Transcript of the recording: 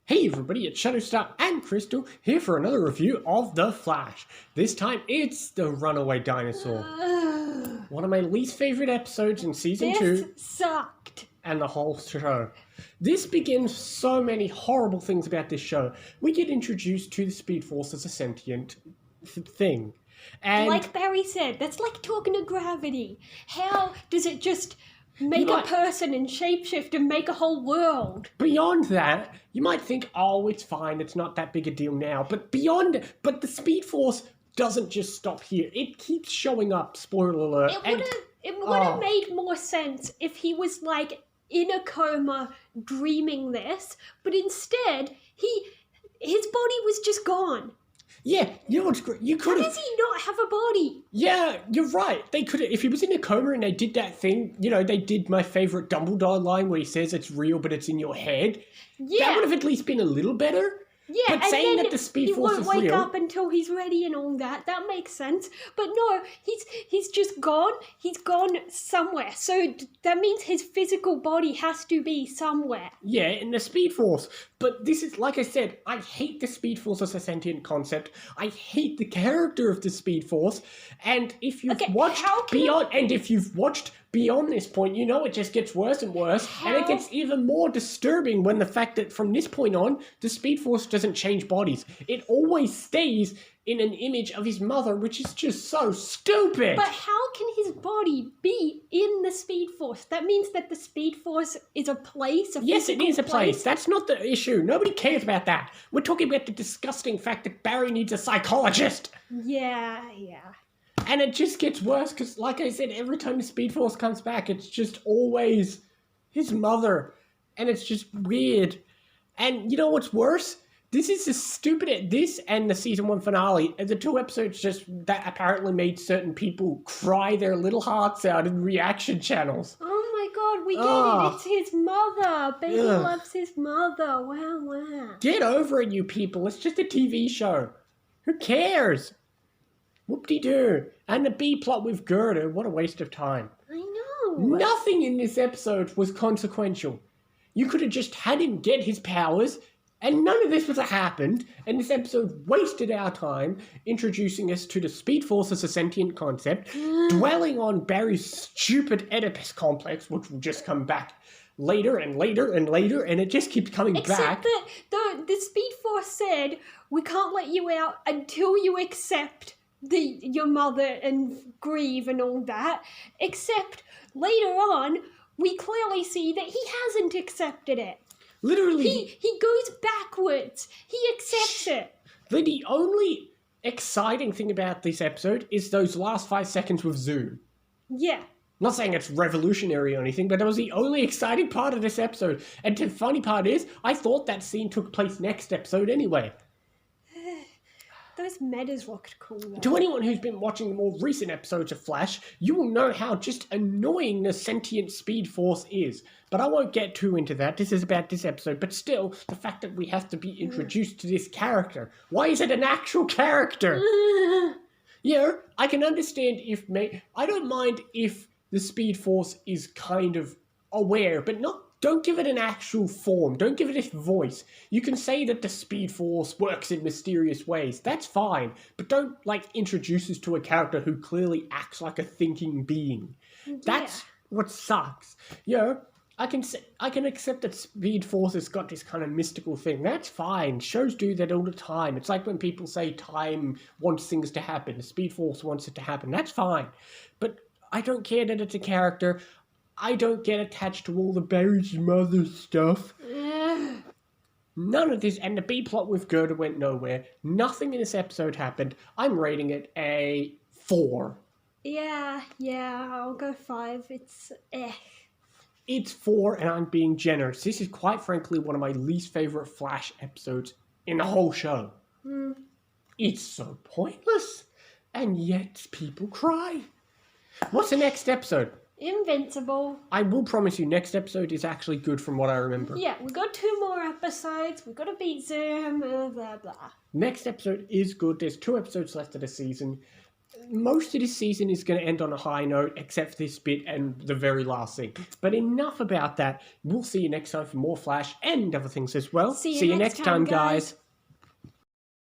Hey everybody, it's Shadowstar and Crystal here for another review of The Flash. This time it's the Runaway Dinosaur. One of my least favourite episodes in Season 2. This sucked. And the whole show. This begins so many horrible things about this show. We get introduced to the Speed Force as a sentient thing. And like Barry said, that's like talking to gravity. How does it just make a person and shapeshift and make a whole world? Beyond that, you might think, oh, it's fine, it's not that big a deal now. But but the Speed Force doesn't just stop here. It keeps showing up, spoiler alert. It would have made more sense if he was like in a coma dreaming this, but instead his body was just gone. Yeah, you know what's great? You could have. How does he not have a body? Yeah, you're right. They could have. If he was in a coma and they did that thing, they did my favorite Dumbledore line where he says it's real, but it's in your head. Yeah, that would have at least been a little better. Yeah, but and saying then that the Speed Force is he won't wake real, up until he's ready and all that. That makes sense. But no, he's just gone. He's gone somewhere. So that means his physical body has to be somewhere. Yeah, in the Speed Force. But this is, like I said, I hate the Speed Force as a sentient concept. I hate the character of the Speed Force. And if you've watched beyond this point, it just gets worse and worse. And it gets even more disturbing when the fact that from this point on, the Speed Force doesn't change bodies. It always stays in an image of his mother, which is just so stupid. But how can his body be in the Speed Force? That means that the Speed Force is a place, Yes, it is a place. That's not the issue. Nobody cares about that. We're talking about the disgusting fact that Barry needs a psychologist. Yeah. And it just gets worse because, like I said, every time the Speed Force comes back, it's just always his mother. And it's just weird. And you know what's worse? This is just stupid. This and the season 1 finale are the two episodes that apparently made certain people cry their little hearts out in reaction channels. Oh my god, we get it. It's his mother. Baby loves his mother. Wow. Get over it, you people. It's just a TV show. Who cares? Whoop-de-doo. And the B-plot with Gerda, what a waste of time. I know. Nothing in this episode was consequential. You could have just had him get his powers, and none of this would have happened, and this episode wasted our time introducing us to the Speed Force as a sentient concept, dwelling on Barry's stupid Oedipus complex, which will just come back later and later and later, and it just keeps coming back. Except that the Speed Force said, we can't let you out until you accept your mother and grieve and all that, except later on, we clearly see that he hasn't accepted it. Literally. He goes backwards. He accepts it. The only exciting thing about this episode is those last 5 seconds with Zoom. Yeah. Not saying it's revolutionary or anything, but that was the only exciting part of this episode. And the funny part is, I thought that scene took place next episode anyway. Those metas looked cool, though. To anyone who's been watching the more recent episodes of Flash, you will know how just annoying the sentient Speed Force is. But I won't get too into that. This is about this episode. But still, the fact that we have to be introduced to this character. Why is it an actual character? Yeah, I can understand I don't mind if the Speed Force is kind of aware, but don't give it an actual form. Don't give it a voice. You can say that the Speed Force works in mysterious ways. That's fine. But don't, introduce us to a character who clearly acts like a thinking being. Yeah. That's what sucks. I can accept that Speed Force has got this kind of mystical thing. That's fine. Shows do that all the time. It's like when people say time wants things to happen. The Speed Force wants it to happen. That's fine. But I don't care that it's a character. I don't get attached to all the Barry's mother stuff. None of this, and the B-plot with Gerda went nowhere. Nothing in this episode happened. I'm rating it a 4. Yeah, I'll go 5. It's It's 4, and I'm being generous. This is quite frankly one of my least favorite Flash episodes in the whole show. It's so pointless, and yet people cry. What's the next episode? Invincible. I will promise you, next episode is actually good from what I remember. Yeah, we got 2 more episodes. We got to beat Zoom, blah, blah, blah. Next episode is good. There's 2 episodes left of the season. most of this season is going to end on a high note, except for this bit and the very last thing. But enough about that. We'll see you next time for more Flash and other things as well. See you next time, guys.